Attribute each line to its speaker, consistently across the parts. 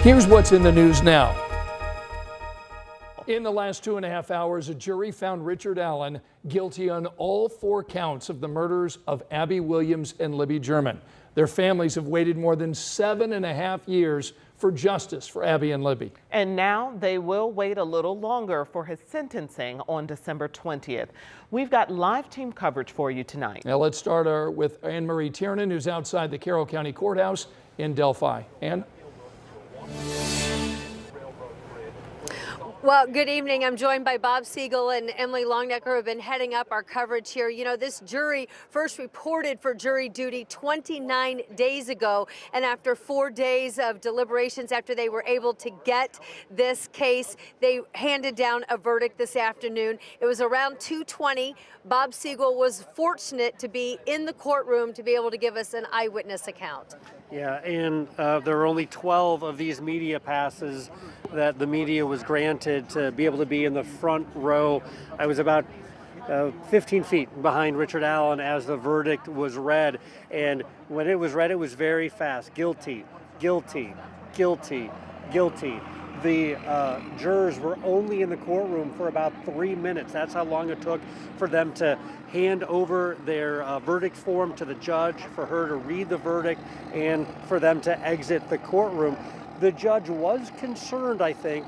Speaker 1: Here's what's in the news now. In the last 2.5 hours, a jury found Richard Allen guilty on all 4 counts of the murders of Abby Williams and Libby German. Their families have waited more than 7.5 years for justice for Abby and Libby.
Speaker 2: And now they will wait a little longer for his sentencing on December 20th. We've got live team coverage for you tonight.
Speaker 1: Now let's start with Anne-Marie Tiernan, who's outside the Carroll County Courthouse in Delphi. Ann?
Speaker 3: Well, good evening. I'm joined by Bob Siegel and Emily Longnecker, who have been heading up our coverage here. You know, this jury first reported for jury duty 29 days ago, and after 4 days of deliberations, after they were able to get this case, they handed down a verdict this afternoon. It was around 2:20. Bob Siegel was fortunate to be in the courtroom to be able to give us an eyewitness account.
Speaker 4: Yeah, and there were only 12 of these media passes that the media was granted to be able to be in the front row. I was about 15 feet behind Richard Allen as the verdict was read. And when it was read, it was very fast. Guilty, guilty, guilty, guilty. The jurors were only in the courtroom for about 3 minutes. That's how long it took for them to hand over their verdict form to the judge, for her to read the verdict, and for them to exit the courtroom. The judge was concerned, I think,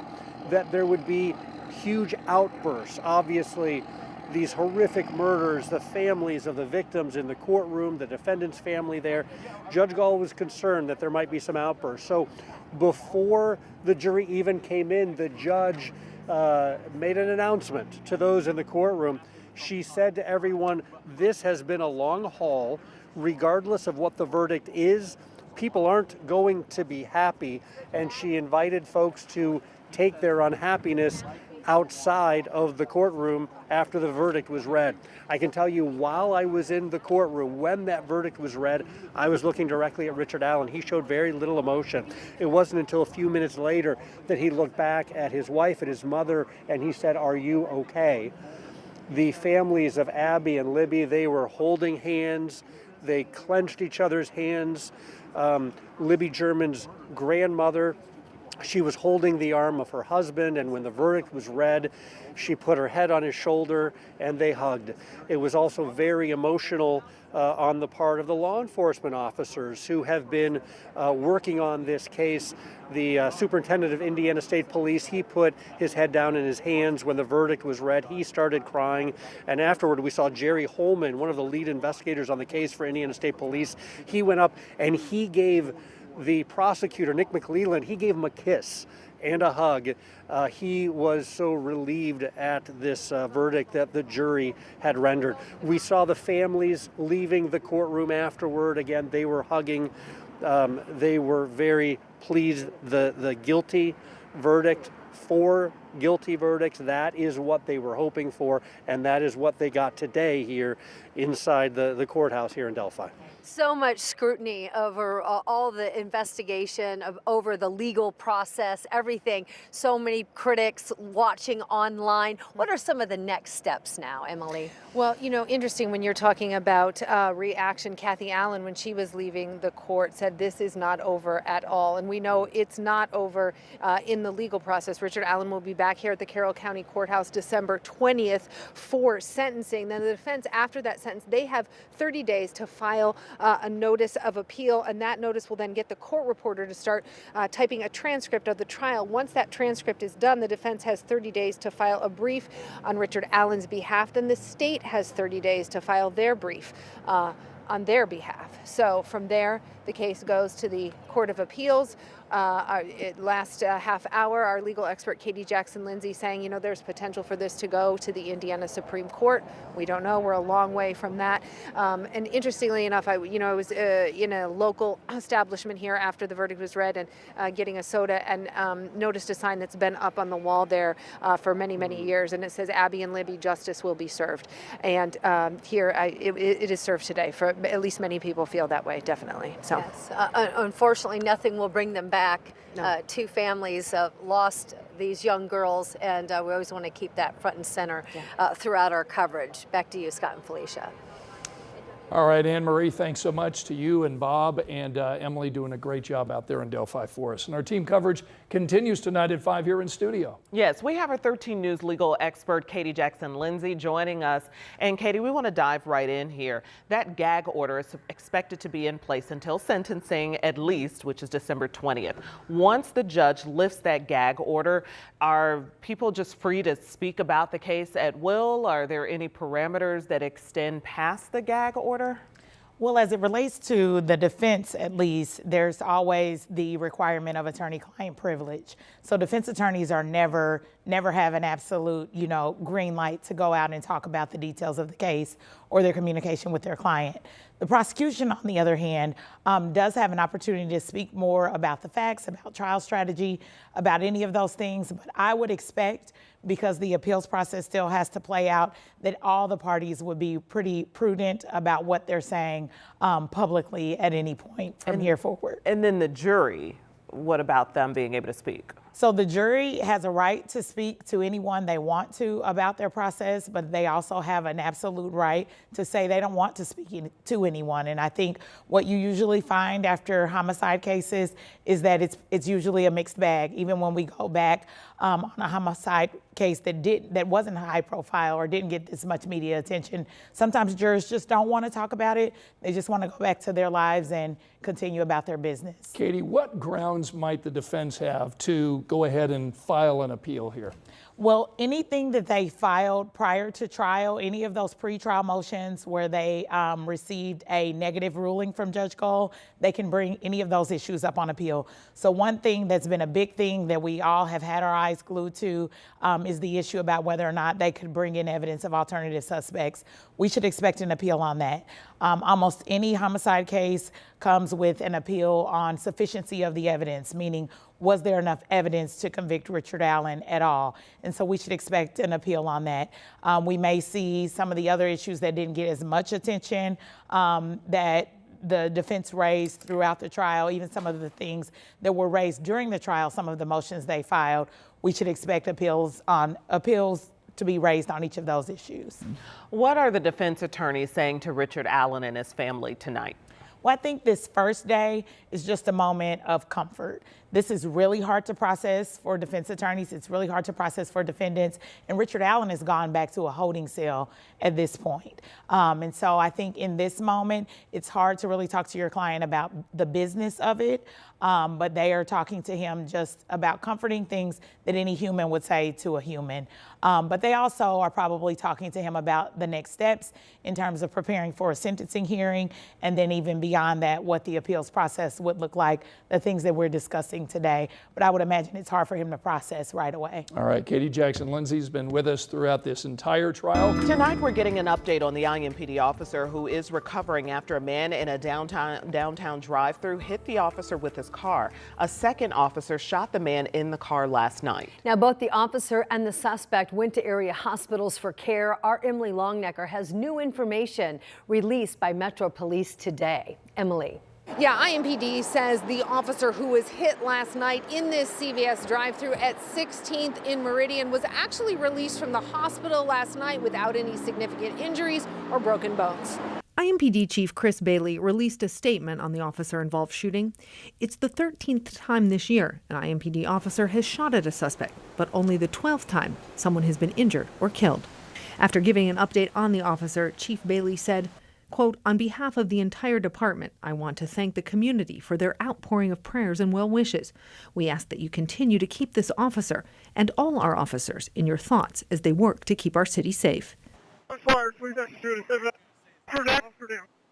Speaker 4: that there would be huge outbursts. Obviously, these horrific murders, the families of the victims in the courtroom, the defendant's family there. Judge Gall was concerned that there might be some outbursts. So before the jury even came in, the judge made an announcement to those in the courtroom. She said to everyone, this has been a long haul. Regardless of what the verdict is, people aren't going to be happy. And she invited folks to take their unhappiness outside of the courtroom after the verdict was read. I can tell you, while I was in the courtroom, when that verdict was read, I was looking directly at Richard Allen. He showed very little emotion. It wasn't until a few minutes later that he looked back at his wife and his mother, and he said, "Are you okay?" The families of Abby and Libby, they were holding hands. They clenched each other's hands. Libby German's grandmother, she was holding the arm of her husband, and when the verdict was read, she put her head on his shoulder and they hugged. It was also very emotional on the part of the law enforcement officers who have been working on this case. The superintendent of Indiana State Police, he put his head down in his hands when the verdict was read. He started crying, and afterward we saw Jerry Holman, one of the lead investigators on the case for Indiana State Police. He went up and he gave the prosecutor, Nick McLeland, he gave him a kiss and a hug. He was so relieved at this verdict that the jury had rendered. We saw the families leaving the courtroom afterward. Again, they were hugging. They were very pleased. The guilty verdict, 4 guilty verdicts, that is what they were hoping for, and that is what they got today here inside the courthouse here in Delphi.
Speaker 3: So much scrutiny over all the investigation, over the legal process, everything. So many critics watching online. What are some of the next steps now, Emily?
Speaker 5: Well, you know, interesting when you're talking about reaction. Kathy Allen, when she was leaving the court, said this is not over at all. And we know it's not over in the legal process. Richard Allen will be back here at the Carroll County Courthouse December 20th for sentencing. Then the defense, after that sentence, they have 30 days to file a notice of appeal, and that notice will then get the court reporter to start typing a transcript of the trial. Once that transcript is done, the defense has 30 days to file a brief on Richard Allen's behalf. Then the state has 30 days to file their brief on their behalf. So from there, the case goes to the Court of Appeals. Last half hour, our legal expert, Katie Jackson-Lindsay, saying, you know, there's potential for this to go to the Indiana Supreme Court. We don't know. We're a long way from that. And interestingly enough, I was in a local establishment here after the verdict was read and getting a soda, and noticed a sign that's been up on the wall there for many, many years. And it says, Abby and Libby, justice will be served. And here, it is served today. For at least many people feel that way, definitely. So.
Speaker 3: Yes. Unfortunately, nothing will bring them back. No. 2 families lost these young girls, and we always want to keep that front and center throughout our coverage. Back to you, Scott and Felicia.
Speaker 1: All right, Anne Marie, thanks so much to you and Bob and Emily doing a great job out there in Delphi for us. And our team coverage continues tonight at 5 here in studio.
Speaker 2: Yes, we have our 13 News legal expert, Katie Jackson-Lindsay, joining us. And Katie, we want to dive right in here. That gag order is expected to be in place until sentencing at least, which is December 20th. Once the judge lifts that gag order, are people just free to speak about the case at will? Are there any parameters that extend past the gag order?
Speaker 6: Well, as it relates to the defense, at least, there's always the requirement of attorney-client privilege. So defense attorneys are never have an absolute, green light to go out and talk about the details of the case or their communication with their client. The prosecution, on the other hand, does have an opportunity to speak more about the facts, about trial strategy, about any of those things. But I would expect, because the appeals process still has to play out, that all the parties would be pretty prudent about what they're saying publicly at any point from here forward.
Speaker 2: And then the jury, what about them being able to speak?
Speaker 6: So the jury has a right to speak to anyone they want to about their process, but they also have an absolute right to say they don't want to speak to anyone. And I think what you usually find after homicide cases is that it's usually a mixed bag. Even when we go back on a homicide case that wasn't high profile or didn't get this much media attention, sometimes jurors just don't want to talk about it. They just want to go back to their lives and continue about their business.
Speaker 1: Katie, what grounds might the defense have to go ahead and file an appeal here?
Speaker 6: Well, anything that they filed prior to trial, any of those pretrial motions where they received a negative ruling from Judge Gold, they can bring any of those issues up on appeal. So one thing that's been a big thing that we all have had our eyes glued to is the issue about whether or not they could bring in evidence of alternative suspects. We should expect an appeal on that. Almost any homicide case comes with an appeal on sufficiency of the evidence, meaning was there enough evidence to convict Richard Allen at all? And so we should expect an appeal on that. We may see some of the other issues that didn't get as much attention that the defense raised throughout the trial, even some of the things that were raised during the trial, some of the motions they filed. We should expect appeals to be raised on each of those issues.
Speaker 2: What are the defense attorneys saying to Richard Allen and his family tonight?
Speaker 6: Well, I think this first day is just a moment of comfort. This is really hard to process for defense attorneys. It's really hard to process for defendants. And Richard Allen has gone back to a holding cell at this point. And so I think in this moment, it's hard to really talk to your client about the business of it. But they are talking to him just about comforting things that any human would say to a human. But they also are probably talking to him about the next steps in terms of preparing for a sentencing hearing, and then even beyond that, what the appeals process would look like, the things that we're discussing today. But I would imagine it's hard for him to process right away.
Speaker 1: All right, Katie Jackson-Lindsay's been with us throughout this entire trial.
Speaker 2: Tonight we're getting an update on the IMPD officer who is recovering after a man in a downtown drive-thru hit the officer with his car. A second officer shot the man in the car last night.
Speaker 3: Now, both the officer and the suspect went to area hospitals for care. Our Emily Longnecker has new information released by Metro Police today. Emily.
Speaker 5: Yeah, IMPD says the officer who was hit last night in this CVS drive-thru at 16th in Meridian was actually released from the hospital last night without any significant injuries or broken bones.
Speaker 7: IMPD Chief Chris Bailey released a statement on the officer-involved shooting. It's the 13th time this year an IMPD officer has shot at a suspect, but only the 12th time someone has been injured or killed. After giving an update on the officer, Chief Bailey said, quote, "On behalf of the entire department, I want to thank the community for their outpouring of prayers and well wishes. We ask that you continue to keep this officer and all our officers in your thoughts as they work to keep our city safe."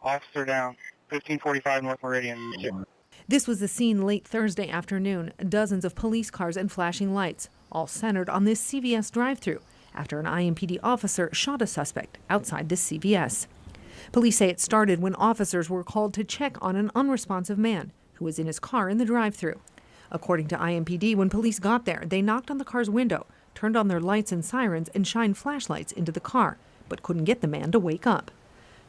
Speaker 8: Officer down, 1545 North Meridian.
Speaker 7: This was the scene late Thursday afternoon. Dozens of police cars and flashing lights, all centered on this CVS drive-thru after an IMPD officer shot a suspect outside this CVS. Police say it started when officers were called to check on an unresponsive man who was in his car in the drive-thru. According to IMPD, when police got there, they knocked on the car's window, turned on their lights and sirens, and shined flashlights into the car, but couldn't get the man to wake up.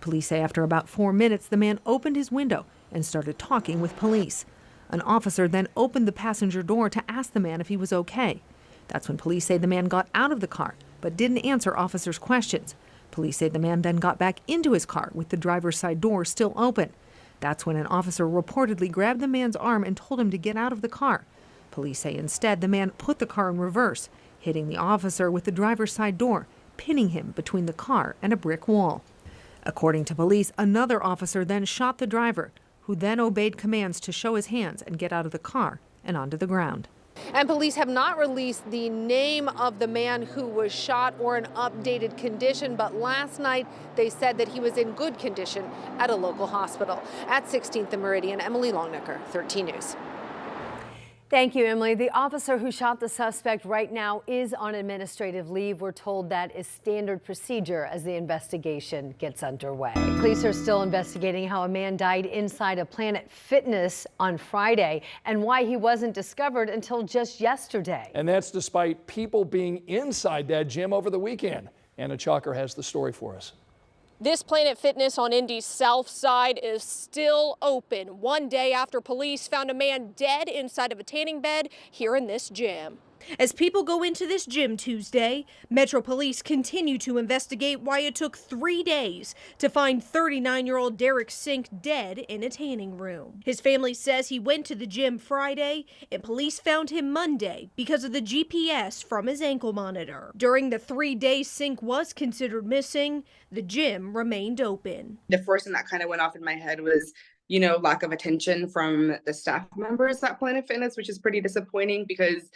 Speaker 7: Police say after about 4 minutes, the man opened his window and started talking with police. An officer then opened the passenger door to ask the man if he was okay. That's when police say the man got out of the car, but didn't answer officers' questions. Police say the man then got back into his car with the driver's side door still open. That's when an officer reportedly grabbed the man's arm and told him to get out of the car. Police say instead the man put the car in reverse, hitting the officer with the driver's side door, pinning him between the car and a brick wall. According to police, another officer then shot the driver, who then obeyed commands to show his hands and get out of the car and onto the ground.
Speaker 5: And police have not released the name of the man who was shot or an updated condition, but last night they said that he was in good condition at a local hospital. At 16th and Meridian, Emily Longnecker, 13 News.
Speaker 3: Thank you, Emily. The officer who shot the suspect right now is on administrative leave. We're told that is standard procedure as the investigation gets underway. Police are still investigating how a man died inside a Planet Fitness on Friday and why he wasn't discovered until just yesterday.
Speaker 1: And that's despite people being inside that gym over the weekend. Anna Chalker has the story for us.
Speaker 9: This Planet Fitness on Indy's south side is still open, one day after police found a man dead inside of a tanning bed here in this gym. As people go into this gym Tuesday, Metro Police continue to investigate why it took 3 days to find 39-year-old Derek Sink dead in a tanning room. His family says he went to the gym Friday and police found him Monday because of the GPS from his ankle monitor. During the 3 days Sink was considered missing, the gym remained open.
Speaker 10: The first thing that kind of went off in my head was, lack of attention from the staff members at Planet Fitness, which is pretty disappointing because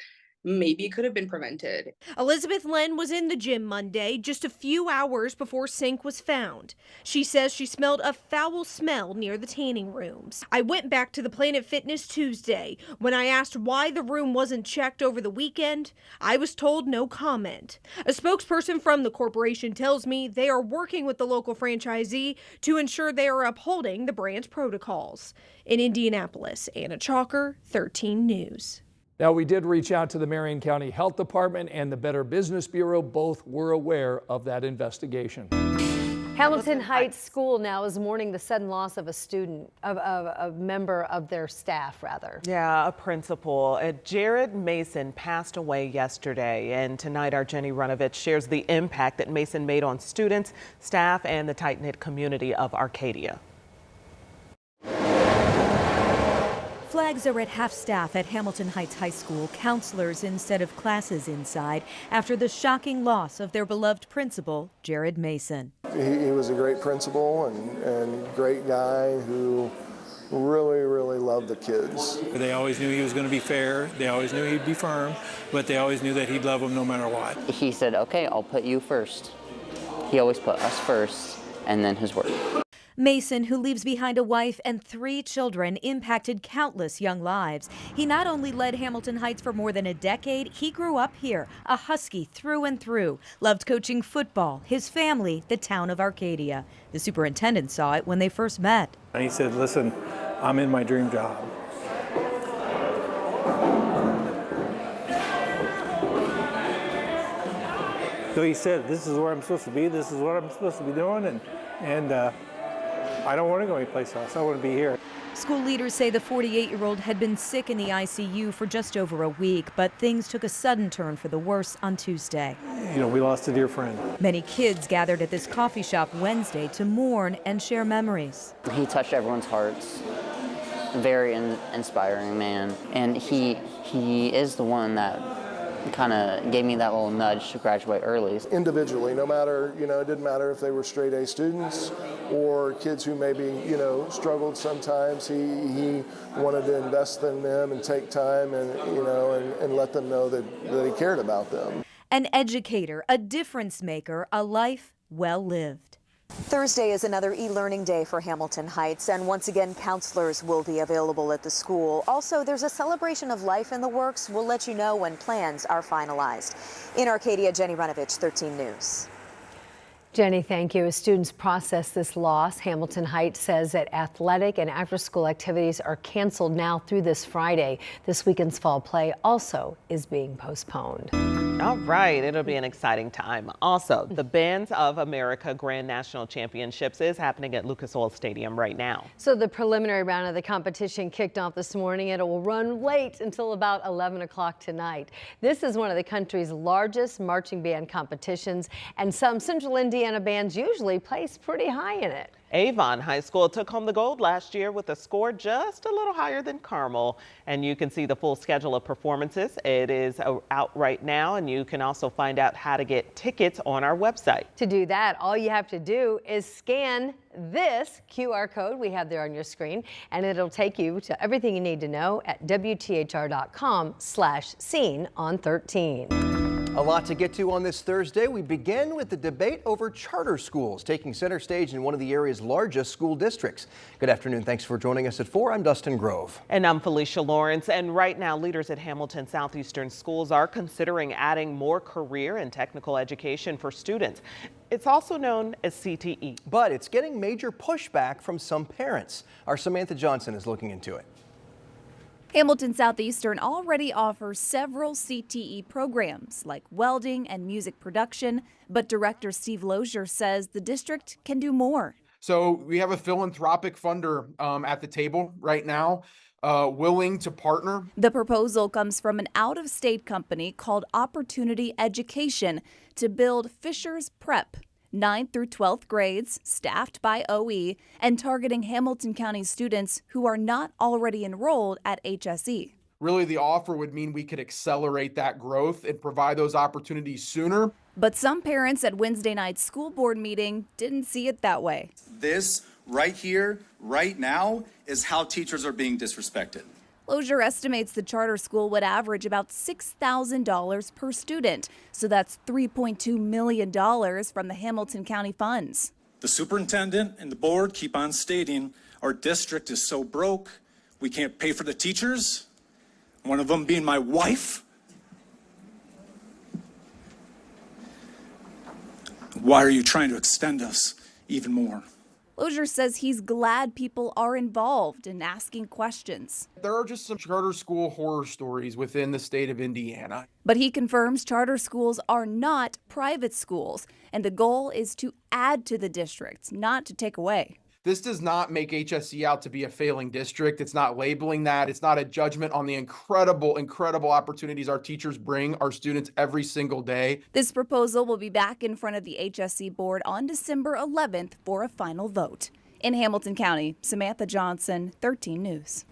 Speaker 10: maybe it could have been prevented.
Speaker 9: Elizabeth Len was in the gym Monday, just a few hours before Sink was found. She says she smelled a foul smell near the tanning rooms. I went back to the Planet Fitness Tuesday. When I asked why the room wasn't checked over the weekend, I was told no comment. A spokesperson from the corporation tells me they are working with the local franchisee to ensure they are upholding the brand's protocols. In Indianapolis, Anna Chalker, 13 News.
Speaker 1: Now, we did reach out to the Marion County Health Department and the Better Business Bureau. Both were aware of that investigation.
Speaker 3: Hamilton Heights School now is mourning the sudden loss of a student, of a member of their staff, rather.
Speaker 2: Yeah, a principal. Jared Mason passed away yesterday, and tonight our Jenny Runovich shares the impact that Mason made on students, staff, and the tight-knit community of Arcadia.
Speaker 11: Flags are at half-staff at Hamilton Heights High School, counselors instead of classes inside, after the shocking loss of their beloved principal, Jared Mason.
Speaker 12: He was a great principal and great guy who really loved the kids.
Speaker 13: They always knew he was going to be fair, they always knew he'd be firm, but they always knew that he'd love them no matter what.
Speaker 14: He said, okay, I'll put you first. He always put us first and then his work.
Speaker 11: Mason, who leaves behind a wife and 3 children, impacted countless young lives. He not only led Hamilton Heights for more than a decade, he grew up here, a Husky through and through, loved coaching football, his family, the town of Arcadia. The superintendent saw it when they first met.
Speaker 13: And he said, listen, I'm in my dream job. So he said, this is where I'm supposed to be, this is what I'm supposed to be doing, and I don't want to go anyplace else. I want to be here.
Speaker 11: School leaders say the 48-year-old had been sick in the ICU for just over a week, but things took a sudden turn for the worse on Tuesday.
Speaker 13: We lost a dear friend.
Speaker 11: Many kids gathered at this coffee shop Wednesday to mourn and share memories.
Speaker 14: He touched everyone's hearts. Very inspiring man. And he is the one that kind of gave me that little nudge to graduate early.
Speaker 12: Individually, no matter, it didn't matter if they were straight A students or kids who maybe, struggled sometimes. He wanted to invest in them and take time and let them know that he cared about them.
Speaker 11: An educator, a difference maker, a life well lived.
Speaker 15: Thursday is another e-learning day for Hamilton Heights, and once again, counselors will be available at the school. Also, there's a celebration of life in the works. We'll let you know when plans are finalized. In Arcadia, Jenny Runovich, 13 News.
Speaker 3: Jenny, thank you. As students process this loss, Hamilton Heights says that athletic and after-school activities are canceled now through this Friday. This weekend's fall play also is being postponed.
Speaker 2: All right, it'll be an exciting time. Also, the Bands of America Grand National Championships is happening at Lucas Oil Stadium right now.
Speaker 3: So the preliminary round of the competition kicked off this morning. It will run late until about 11 o'clock tonight. This is one of the country's largest marching band competitions, and some Central Indiana bands usually place pretty high in it.
Speaker 2: Avon High School took home the gold last year with a score just a little higher than Carmel. And you can see the full schedule of performances. It is out right now, and you can also find out how to get tickets on our website.
Speaker 3: To do that, all you have to do is scan this QR code we have there on your screen, and it'll take you to everything you need to know at WTHR.com/scene-on-13.
Speaker 16: A lot to get to on this Thursday. We begin with the debate over charter schools taking center stage in one of the area's largest school districts. Good afternoon. Thanks for joining us at 4. I'm Dustin Grove.
Speaker 2: And I'm Felicia Lawrence. And right now, leaders at Hamilton Southeastern schools are considering adding more career and technical education for students. It's also known as CTE.
Speaker 16: But it's getting major pushback from some parents. Our Samantha Johnson is looking into it.
Speaker 17: Hamilton Southeastern already offers several CTE programs like welding and music production, but Director Steve Lozier says the district can do more.
Speaker 18: So we have a philanthropic funder at the table right now, willing to partner.
Speaker 17: The proposal comes from an out-of-state company called Opportunity Education to build Fisher's Prep, 9th through 12th grades, staffed by OE, and targeting Hamilton County students who are not already enrolled at HSE.
Speaker 18: Really, the offer would mean we could accelerate that growth and provide those opportunities sooner.
Speaker 17: But some parents at Wednesday night's school board meeting didn't see it that way.
Speaker 19: This right here, right now, is how teachers are being disrespected.
Speaker 17: Lozier estimates the charter school would average about $6,000 per student. So that's $3.2 million from the Hamilton County funds.
Speaker 20: The superintendent and the board keep on stating our district is so broke, we can't pay for the teachers. One of them being my wife. Why are you trying to extend us even more?
Speaker 17: Lozier says he's glad people are involved in asking questions.
Speaker 18: There are just some charter school horror stories within the state of Indiana.
Speaker 17: But he confirms charter schools are not private schools, and the goal is to add to the district, not to take away.
Speaker 18: This does not make HSE out to be a failing district. It's not labeling that. It's not a judgment on the incredible opportunities our teachers bring our students every single day.
Speaker 17: This proposal will be back in front of the HSE board on December 11th for a final vote. In Hamilton County, Samantha Johnson, 13 News.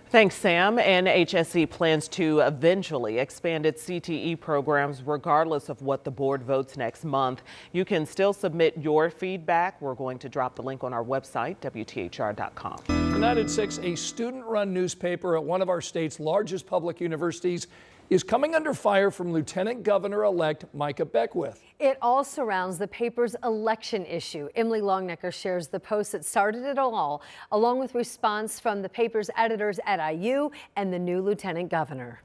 Speaker 2: Thanks, Sam. And HSE plans to eventually expand its CTE programs regardless of what the board votes next month. You can still submit your feedback. We're going to drop the link on our website, WTHR.com.
Speaker 1: Tonight at 6, a student-run newspaper at one of our state's largest public universities is coming under fire from Lieutenant Governor-elect Micah Beckwith.
Speaker 3: It all surrounds the paper's election issue. Emily Longnecker shares the post that started it all, along with response from the paper's editors at IU and the new lieutenant governor.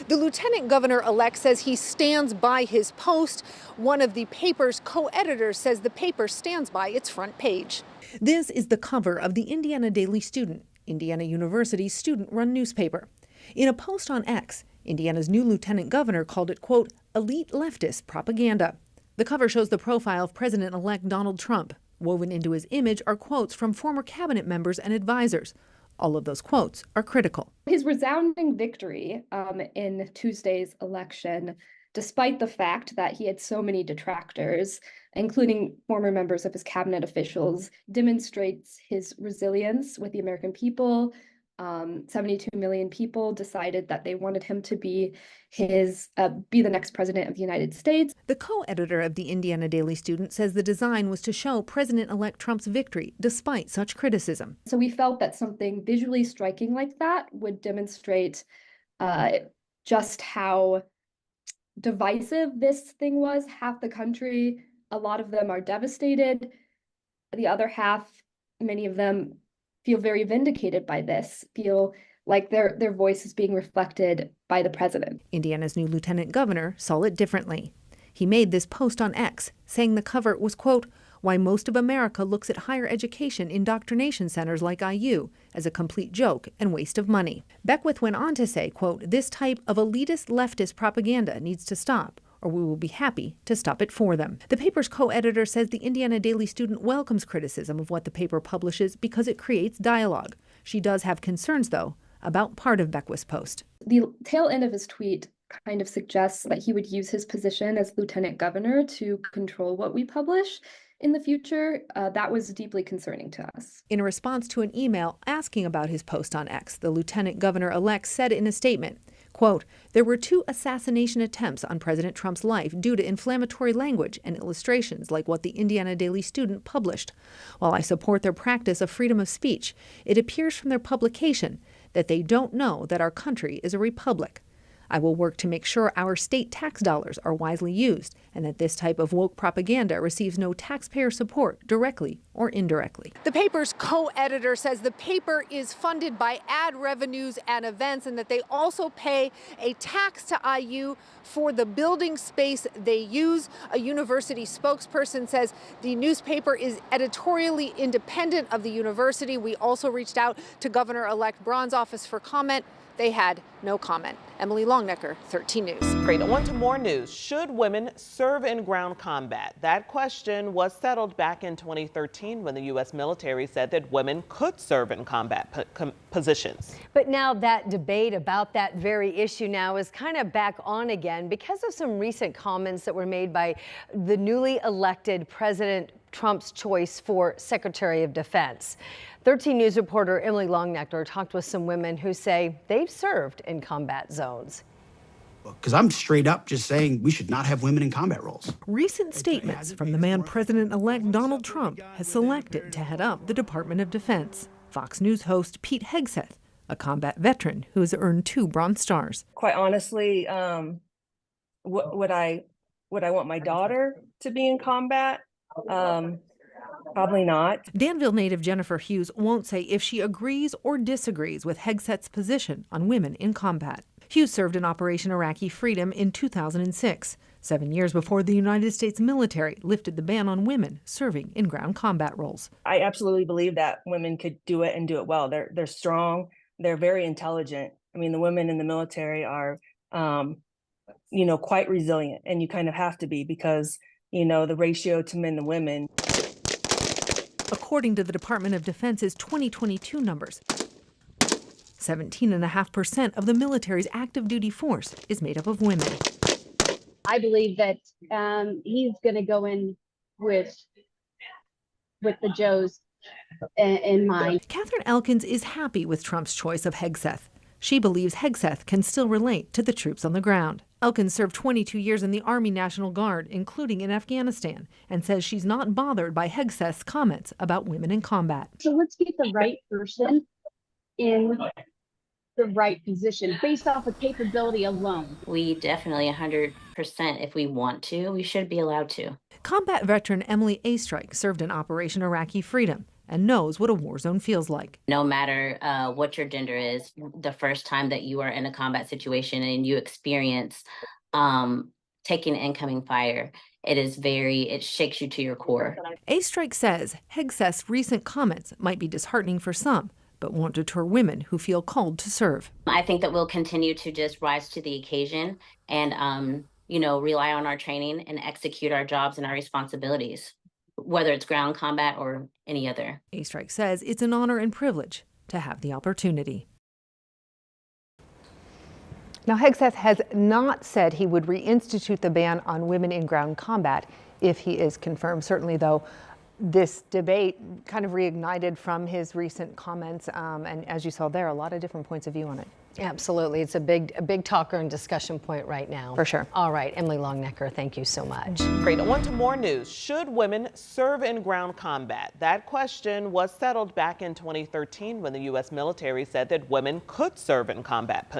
Speaker 21: The lieutenant governor-elect says he stands by his post. One of the paper's co-editors says the paper stands by its front page.
Speaker 7: This is the cover of the Indiana Daily Student, Indiana University's student-run newspaper. In a post on X, Indiana's new lieutenant governor called it, quote, elite leftist propaganda. The cover shows the profile of President-elect Donald Trump. Woven into his image are quotes from former cabinet members and advisors. All of those quotes are critical.
Speaker 22: His resounding victory in Tuesday's election, despite the fact that he had so many detractors, including former members of his cabinet officials, demonstrates his resilience with the American people. 72 million people decided that they wanted him to be the next president of the United States.
Speaker 7: The co-editor of the Indiana Daily Student says the design was to show President-elect Trump's victory despite such criticism.
Speaker 22: So we felt that something visually striking like that would demonstrate just how divisive this thing was. Half the country, a lot of them are devastated. The other half, many of them feel very vindicated by this, feel like their voice is being reflected by the president.
Speaker 7: Indiana's new lieutenant governor saw it differently. He made this post on X, saying the cover was, quote, why most of America looks at higher education indoctrination centers like IU as a complete joke and waste of money. Beckwith went on to say, quote, "This type of elitist leftist propaganda needs to stop, or we will be happy to stop it for them." The paper's co-editor says the Indiana Daily Student welcomes criticism of what the paper publishes because it creates dialogue. She does have concerns, though, about part of Beckwith's post.
Speaker 22: The tail end of his tweet kind of suggests that he would use his position as lieutenant governor to control what we publish in the future. That was deeply concerning to us.
Speaker 7: In a response to an email asking about his post on X, the lieutenant governor-elect said in a statement, quote, "There were 2 assassination attempts on President Trump's life due to inflammatory language and illustrations like what the Indiana Daily Student published. While I support their practice of freedom of speech, it appears from their publication that they don't know that our country is a republic. I will work to make sure our state tax dollars are wisely used and that this type of woke propaganda receives no taxpayer support directly or indirectly."
Speaker 21: The paper's co-editor says the paper is funded by ad revenues and events, and that they also pay a tax to IU for the building space they use. A university spokesperson says the newspaper is editorially independent of the university. We also reached out to Governor-elect Braun's office for comment. They had no comment. Emily Longnecker, 13 News.
Speaker 2: Great. On to more news. Should women serve in ground combat? That question was settled back in 2013 when the U.S. military said that women could serve in combat positions.
Speaker 3: But now that debate about that very issue now is kind of back on again because of some recent comments that were made by the newly elected President Trump's choice for Secretary of Defense. 13 News reporter Emily Longnecker talked with some women who say they've served in combat zones.
Speaker 4: Because I'm straight up just saying we should not have women in combat roles.
Speaker 7: Recent statements from the man President-elect Donald Trump has selected to head up the Department of Defense. Fox News host Pete Hegseth, a combat veteran who has earned 2 Bronze Stars.
Speaker 6: Quite honestly, would I want my daughter to be in combat? Probably not.
Speaker 7: Danville native Jennifer Hughes won't say if she agrees or disagrees with Hegseth's position on women in combat. Hughes served in Operation Iraqi Freedom in 2006, 7 years before the United States military lifted the ban on women serving in ground combat roles.
Speaker 6: I absolutely believe that women could do it and do it well. They're strong. They're very intelligent. I mean, the women in the military are, quite resilient, and you kind of have to be because, the ratio to men to women.
Speaker 7: According to the Department of Defense's 2022 numbers, 17.5% of the military's active duty force is made up of women.
Speaker 23: I believe that he's going to go in with the Joes in mind.
Speaker 7: Catherine Elkins is happy with Trump's choice of Hegseth. She believes Hegseth can still relate to the troops on the ground. Elkins served 22 years in the Army National Guard, including in Afghanistan, and says she's not bothered by Hegseth's comments about women in combat.
Speaker 23: So let's get the right person in the right position based off of capability alone.
Speaker 24: We definitely 100%, if we want to, we should be allowed to.
Speaker 7: Combat veteran Emily Astrike served in Operation Iraqi Freedom and knows what a war zone feels like.
Speaker 24: No matter what your gender is, the first time that you are in a combat situation and you experience taking incoming fire, it shakes you to your core.
Speaker 7: Astrike says Hegseth's recent comments might be disheartening for some, but won't deter women who feel called to serve.
Speaker 24: I think that we'll continue to just rise to the occasion and, rely on our training and execute our jobs and our responsibilities, whether it's ground combat or any other.
Speaker 7: Astrike says it's an honor and privilege to have the opportunity. Now, Hegseth has not said he would reinstitute the ban on women in ground combat if he is confirmed. Certainly, though, this debate kind of reignited from his recent comments, and as you saw there, a lot of different points of view on it.
Speaker 3: Absolutely. It's a big talker and discussion point right now.
Speaker 7: For sure.
Speaker 3: All right, Emily Longnecker, thank you so much.
Speaker 2: Great. On to more news. Should women serve in ground combat? That question was settled back in 2013 when the U.S. military said that women could serve in combat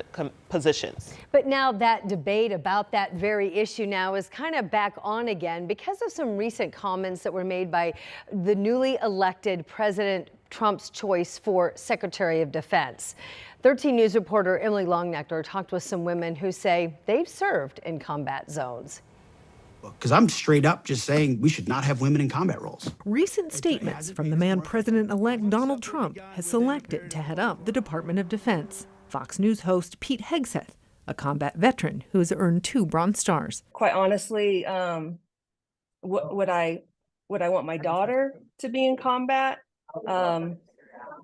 Speaker 2: positions.
Speaker 3: But now that debate about that very issue now is kind of back on again because of some recent comments that were made by the newly elected President Trump's choice for Secretary of Defense. 13 News reporter Emily Longnecker talked with some women who say they've served in combat zones.
Speaker 4: Because I'm straight up just saying we should not have women in combat roles.
Speaker 7: Recent statements from the man President-elect Donald Trump has selected to head up the Department of Defense. Fox News host Pete Hegseth, a combat veteran who has earned 2 Bronze Stars.
Speaker 6: Quite honestly, would I want my daughter to be in combat?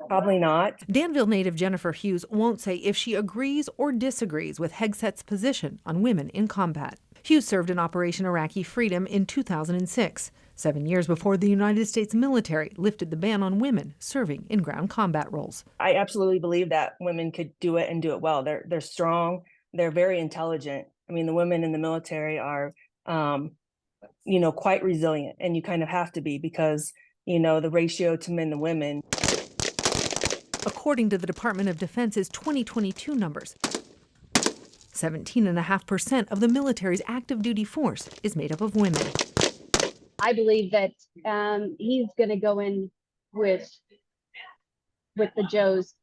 Speaker 6: Probably not.
Speaker 7: Danville native Jennifer Hughes won't say if she agrees or disagrees with Hegseth's position on women in combat. Hughes served in Operation Iraqi Freedom in 2006, 7 years before the United States military lifted the ban on women serving in ground combat roles.
Speaker 6: I absolutely believe that women could do it and do it well. They're strong. They're very intelligent. I mean, the women in the military are, quite resilient, and you kind of have to be because, the ratio to men to women.
Speaker 7: According to the Department of Defense's 2022 numbers, 17.5% of the military's active duty force is made up of women.
Speaker 23: I believe that he's going to go in with the Joes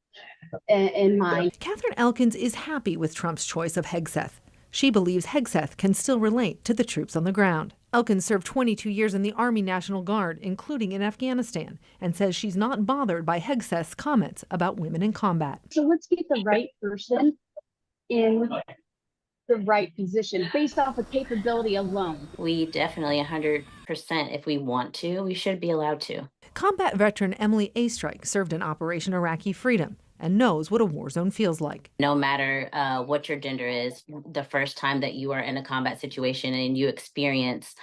Speaker 23: in mind.
Speaker 7: Catherine Elkins is happy with Trump's choice of Hegseth. She believes Hegseth can still relate to the troops on the ground. Elkins served 22 years in the Army National Guard, including in Afghanistan, and says she's not bothered by Hegseth's comments about women in combat.
Speaker 23: So let's get the right person in the right position based off of capability alone.
Speaker 24: We definitely 100%, if we want to, we should be allowed to.
Speaker 7: Combat veteran Emily Astrike served in Operation Iraqi Freedom and knows what a war zone feels like.
Speaker 24: No matter what your gender is, the first time that you are in a combat situation and you experience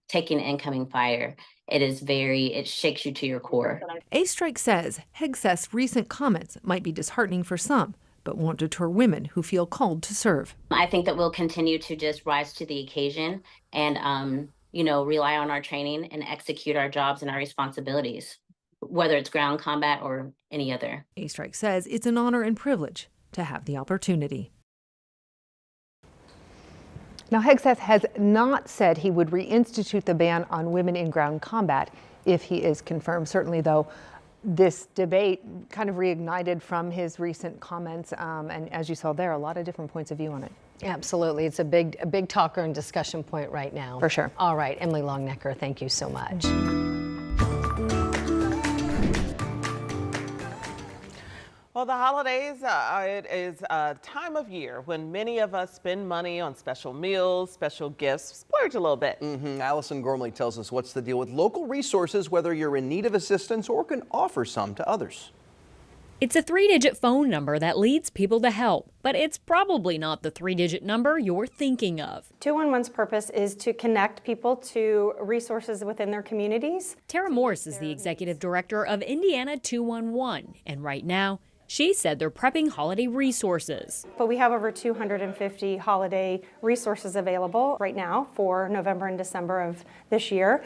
Speaker 24: taking incoming fire, it shakes you to your core.
Speaker 7: Astrike says Hegseth's recent comments might be disheartening for some, but won't deter women who feel called to serve.
Speaker 24: I think that we'll continue to just rise to the occasion and, rely on our training and execute our jobs and our responsibilities, whether it's ground combat or any other.
Speaker 7: Astrike says it's an honor and privilege to have the opportunity.
Speaker 5: Now, Hegseth has not said he would reinstitute the ban on women in ground combat if he is confirmed. Certainly, though, this debate kind of reignited from his recent comments, and as you saw there, a lot of different points of view on it.
Speaker 3: Absolutely. It's a big talker and discussion point right now.
Speaker 5: For sure.
Speaker 3: All right, Emily Longnecker, thank you so much.
Speaker 2: Well, the holidays, it is a time of year when many of us spend money on special meals, special gifts, splurge a little bit.
Speaker 16: Allison Gormley tells us what's the deal with local resources, whether you're in need of assistance or can offer some to others.
Speaker 8: It's a 3-digit phone number that leads people to help, but it's probably not the 3-digit number you're thinking of.
Speaker 9: 211's purpose is to connect people to resources within their communities.
Speaker 8: Tara Morse is the executive director of Indiana 211, and right now, she said they're prepping holiday resources.
Speaker 9: But we have over 250 holiday resources available right now for November and December of this year.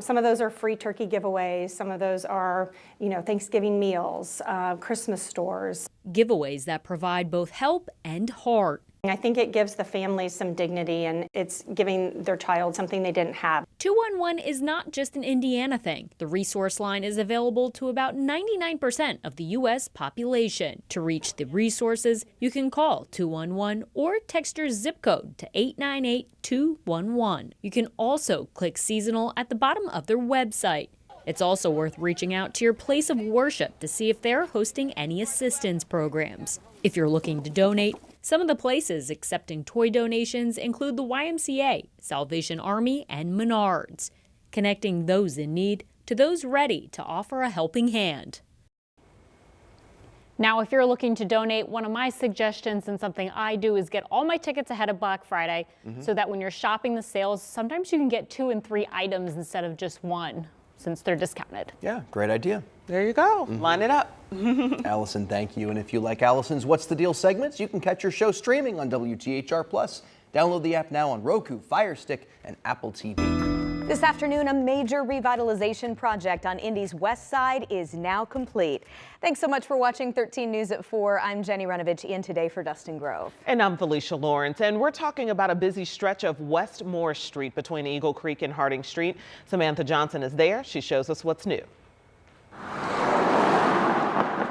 Speaker 9: Some of those are free turkey giveaways. Some of those are, Thanksgiving meals, Christmas stores.
Speaker 8: Giveaways that provide both help and heart.
Speaker 9: I think it gives the families some dignity, and it's giving their child something they didn't have.
Speaker 8: 211 is not just an Indiana thing. The resource line is available to about 99% of the U.S. population. To reach the resources, you can call 211 or text your zip code to 898-211. You can also click seasonal at the bottom of their website. It's also worth reaching out to your place of worship to see if they're hosting any assistance programs. If you're looking to donate, some of the places accepting toy donations include the YMCA, Salvation Army, and Menards, connecting those in need to those ready to offer a helping hand.
Speaker 10: Now, if you're looking to donate, one of my suggestions and something I do is get all my tickets ahead of Black Friday so that when you're shopping the sales, sometimes you can get 2 and 3 items instead of just 1, since they're discounted.
Speaker 16: Yeah, great idea.
Speaker 2: There you go. Line it up.
Speaker 16: Allison, thank you. And if you like Allison's What's the Deal segments, you can catch your show streaming on WTHR+. Download the app now on Roku, Fire Stick, and Apple TV.
Speaker 15: This afternoon, a major revitalization project on Indy's west side is now complete. Thanks so much for watching 13 News at 4. I'm Jenny Runovich in today for Dustin Grove.
Speaker 2: And I'm Felicia Lawrence, and we're talking about a busy stretch of West Morris Street between Eagle Creek and Harding Street. Samantha Johnson is there. She shows us what's new.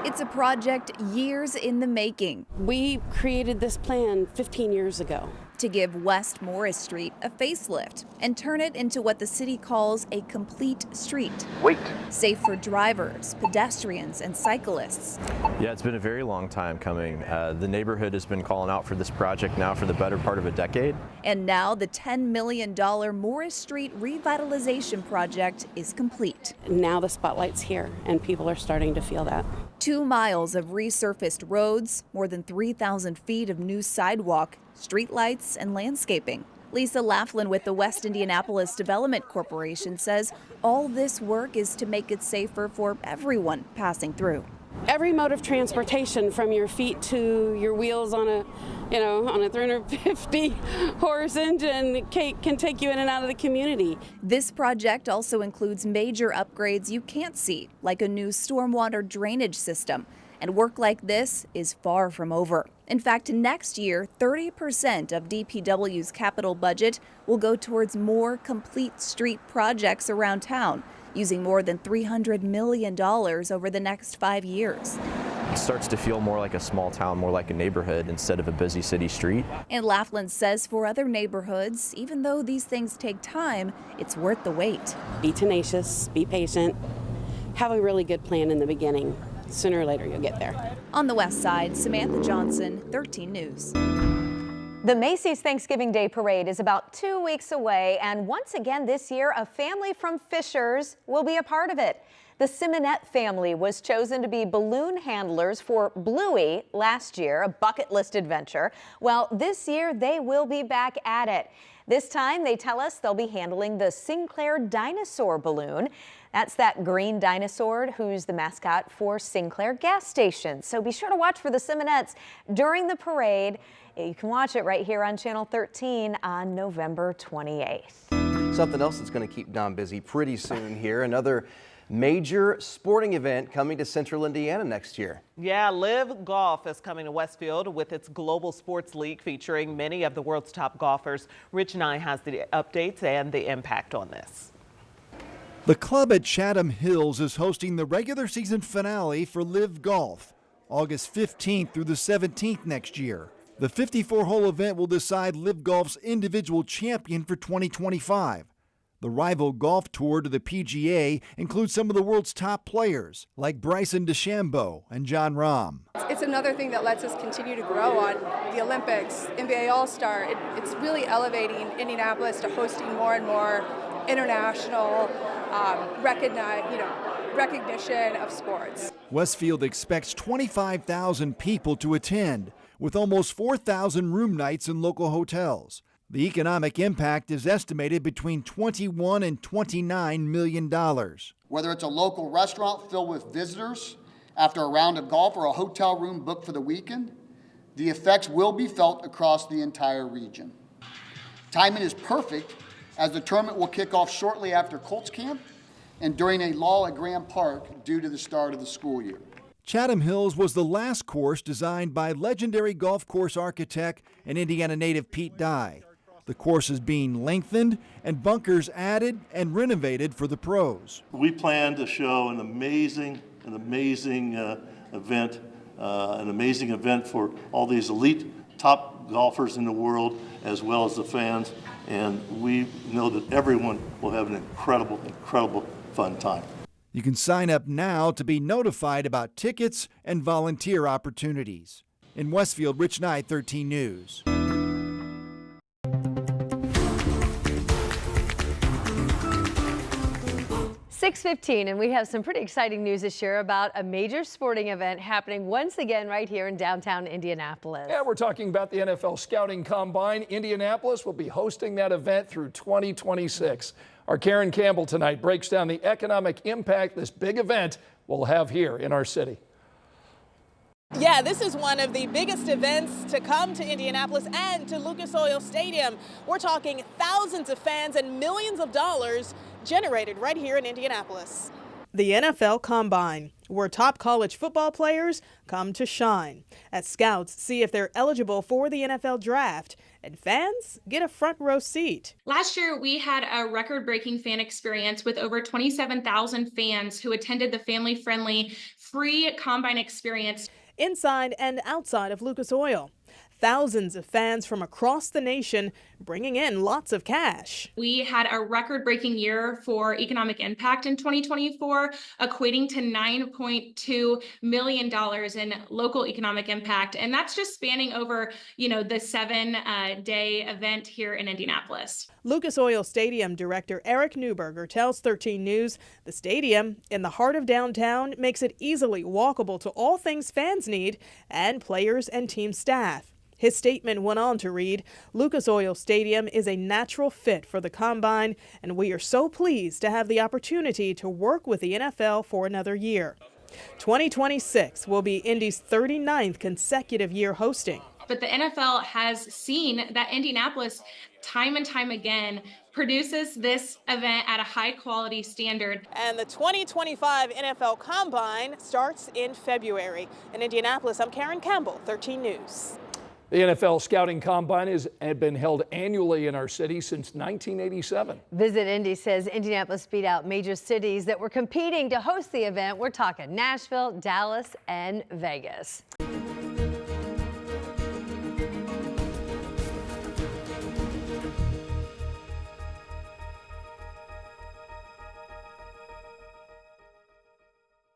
Speaker 17: It's a project years in the making.
Speaker 25: We created this plan 15 years ago.
Speaker 17: to give West Morris Street a facelift and turn it into what the city calls a complete street.
Speaker 11: Wait.
Speaker 17: Safe for drivers, pedestrians, and cyclists.
Speaker 12: Yeah, it's been a very long time coming. The neighborhood has been calling out for this project now for the better part of a decade.
Speaker 17: And now the $10 million Morris Street revitalization project is complete.
Speaker 13: Now the spotlight's here and people are starting to feel that.
Speaker 17: 2 miles of resurfaced roads, more than 3,000 feet of new sidewalk, streetlights, and landscaping. Lisa Laughlin with the West Indianapolis Development Corporation says all this work is to make it safer for everyone passing through.
Speaker 13: Every mode of transportation, from your feet to your wheels on a 350 horse engine, can take you in and out of the community.
Speaker 17: This project also includes major upgrades you can't see, like a new stormwater drainage system. And work like this is far from over. In fact, next year, 30% of DPW's capital budget will go towards more complete street projects around town, using more than $300 million over the next 5 years.
Speaker 12: It starts to feel more like a small town, more like a neighborhood instead of a busy city street.
Speaker 17: And Laughlin says for other neighborhoods, even though these things take time, it's worth the wait.
Speaker 13: Be tenacious, be patient, have a really good plan in the beginning. Sooner or later, you'll get there.
Speaker 17: On the west side, Samantha Johnson, 13 News.
Speaker 14: The Macy's Thanksgiving Day Parade is about 2 weeks away, and once again this year, a family from Fishers will be a part of it. The Simonette family was chosen to be balloon handlers for Bluey last year, a bucket list adventure. Well, this year they will be back at it. This time, they tell us they'll be handling the Sinclair dinosaur balloon. That's that green dinosaur who's the mascot for Sinclair gas station. So be sure to watch for the Simonettes during the parade. You can watch it right here on Channel 13 on November 28th.
Speaker 16: Something else that's going to keep Don busy pretty soon here. Another major sporting event coming to Central Indiana next year.
Speaker 2: Yeah, Liv Golf is coming to Westfield with its Global Sports League featuring many of the world's top golfers. Rich Nye has the updates and the impact on this.
Speaker 25: The club at Chatham Hills is hosting the regular season finale for Liv Golf, August 15th through the 17th next year. The 54-hole event will decide Liv Golf's individual champion for 2025. The rival golf tour to the PGA includes some of the world's top players, like Bryson DeChambeau and Jon Rahm.
Speaker 26: It's another thing that lets us continue to grow on the Olympics, NBA All-Star. It's really elevating Indianapolis to hosting more and more international recognition of sports.
Speaker 25: Westfield expects 25,000 people to attend, with almost 4,000 room nights in local hotels. The economic impact is estimated between $21 and $29 million.
Speaker 27: Whether it's a local restaurant filled with visitors after a round of golf or a hotel room booked for the weekend, the effects will be felt across the entire region. Timing is perfect, as the tournament will kick off shortly after Colts camp and during a lull at Grand Park due to the start of the school year.
Speaker 25: Chatham Hills was the last course designed by legendary golf course architect and Indiana native Pete Dye. The course is being lengthened and bunkers added and renovated for the pros.
Speaker 28: We plan to show an amazing event, for all these elite top golfers in the world, as well as the fans. And we know that everyone will have an incredible fun time.
Speaker 25: You can sign up now to be notified about tickets and volunteer opportunities. In Westfield, Rich Nye, 13 News.
Speaker 3: 6:15, and we have some pretty exciting news this year about a major sporting event happening once again right here in downtown Indianapolis.
Speaker 1: Yeah, we're talking about the NFL Scouting Combine. Indianapolis will be hosting that event through 2026. Our Karen Campbell tonight breaks down the economic impact this big event will have here in our city.
Speaker 29: Yeah, this is one of the biggest events to come to Indianapolis and to Lucas Oil Stadium. We're talking thousands of fans and millions of dollars generated right here in Indianapolis. The NFL Combine, where top college football players come to shine, as scouts see if they're eligible for the NFL draft, and fans get a front row seat.
Speaker 30: Last year, we had a record-breaking fan experience with over 27,000 fans who attended the family-friendly free Combine experience.
Speaker 29: Inside and outside of Lucas Oil, thousands of fans from across the nation, bringing in lots of cash.
Speaker 30: We had a record-breaking year for economic impact in 2024, equating to $9.2 million in local economic impact. And that's just spanning over, the 7-day event here in Indianapolis.
Speaker 29: Lucas Oil Stadium director Eric Newberger tells 13 News the stadium in the heart of downtown makes it easily walkable to all things fans need and players and team staff. His statement went on to read, Lucas Oil Stadium is a natural fit for the Combine, and we are so pleased to have the opportunity to work with the NFL for another year. 2026 will be Indy's 39th consecutive year hosting.
Speaker 30: But the NFL has seen that Indianapolis, time and time again, produces this event at a high quality standard.
Speaker 29: And the 2025 NFL Combine starts in February. In Indianapolis, I'm Karen Campbell, 13 News.
Speaker 1: The NFL Scouting Combine has been held annually in our city since 1987.
Speaker 3: Visit Indy says Indianapolis beat out major cities that were competing to host the event. We're talking Nashville, Dallas, and Vegas.